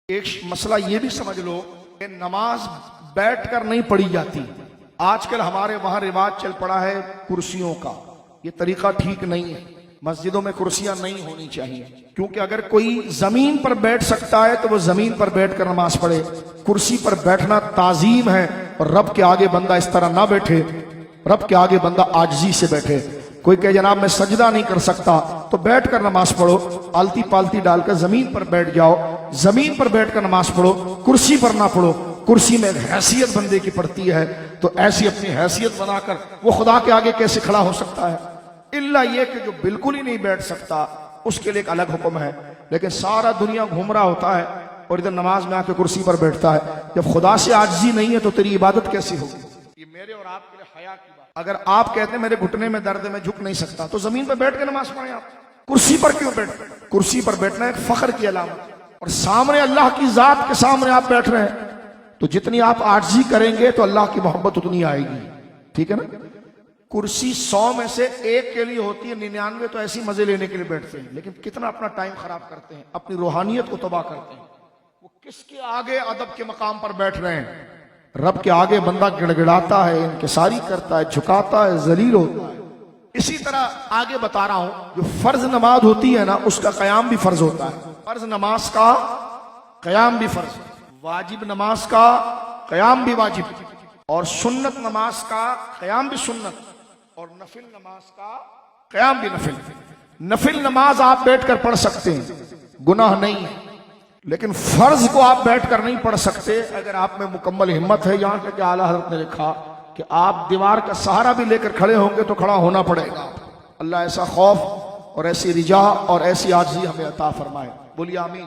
ایک مسئلہ یہ بھی سمجھ لو کہ نماز بیٹھ کر نہیں پڑھی جاتی. آج کل ہمارے وہاں رواج چل پڑا ہے کرسیوں کا. یہ طریقہ ٹھیک نہیں ہے. مسجدوں میں کرسیاں نہیں ہونی چاہیے، کیونکہ اگر کوئی زمین پر بیٹھ سکتا ہے تو وہ زمین پر بیٹھ کر نماز پڑھے. کرسی پر بیٹھنا تعظیم ہے، اور رب کے آگے بندہ اس طرح نہ بیٹھے. رب کے آگے بندہ عاجزی سے بیٹھے. کوئی کہے جناب میں سجدہ نہیں کر سکتا، تو بیٹھ کر نماز پڑھو. آلتی پالتی ڈال کر زمین پر بیٹھ جاؤ، زمین پر بیٹھ کر نماز پڑھو، کرسی پر نہ پڑھو. کرسی میں ایک حیثیت بندے کی پڑتی ہے، تو ایسی اپنی حیثیت بنا کر وہ خدا کے آگے کیسے کھڑا ہو سکتا ہے؟ الا یہ کہ جو بالکل ہی نہیں بیٹھ سکتا اس کے لیے ایک الگ حکم ہے. لیکن سارا دنیا گھوم رہا ہوتا ہے اور ادھر نماز میں آ کے کرسی پر بیٹھتا ہے. جب خدا سے عاجزی نہیں ہے تو تیری عبادت کیسی ہوگی؟ یہ میرے اور آپ کے لیے حیا کی بات. اگر آپ کہتے ہیں میرے گھٹنے میں درد ہے میں جھک نہیں سکتا، تو زمین پر بیٹھ کے نماز پڑھیں. آپ کرسی پر کیوں بیٹھ؟ کرسی پر بیٹھنا ایک فخر کی علامت ہے، اور سامنے اللہ کی ذات کے سامنے آپ بیٹھ رہے ہیں، تو جتنی آپ عاجزی کریں گے تو اللہ کی محبت اتنی آئے گی. ٹھیک ہے نا؟ کرسی 100 میں سے 1 کے لیے ہوتی ہے، 99 تو ایسی مزے لینے کے لیے بیٹھتے ہیں. لیکن کتنا اپنا ٹائم خراب کرتے ہیں، اپنی روحانیت کو تباہ کرتے ہیں. وہ کس کے آگے ادب کے مقام پر بیٹھ رہے ہیں؟ رب کے آگے بندہ گڑ گڑاتا ہے، انکساری کرتا ہے، جھکاتا ہے، ذلیل ہوتا ہے. اسی طرح آگے بتا رہا ہوں، جو فرض نماز ہوتی ہے نا، اس کا قیام بھی فرض ہوتا ہے. فرض نماز کا قیام بھی فرض، واجب نماز کا قیام بھی واجب، اور سنت نماز کا قیام بھی سنت، اور نفل نماز کا قیام بھی نفل. نفل نماز آپ بیٹھ کر پڑھ سکتے ہیں، گناہ نہیں ہے. لیکن فرض کو آپ بیٹھ کر نہیں پڑھ سکتے. اگر آپ میں مکمل ہمت ہے، یہاں تک کہ اعلیٰ حضرت نے لکھا کہ آپ دیوار کا سہارا بھی لے کر کھڑے ہوں گے تو کھڑا ہونا پڑے گا. اللہ ایسا خوف اور ایسی رجا اور ایسی عاجزی ہمیں عطا فرمائے. بولیے آمین.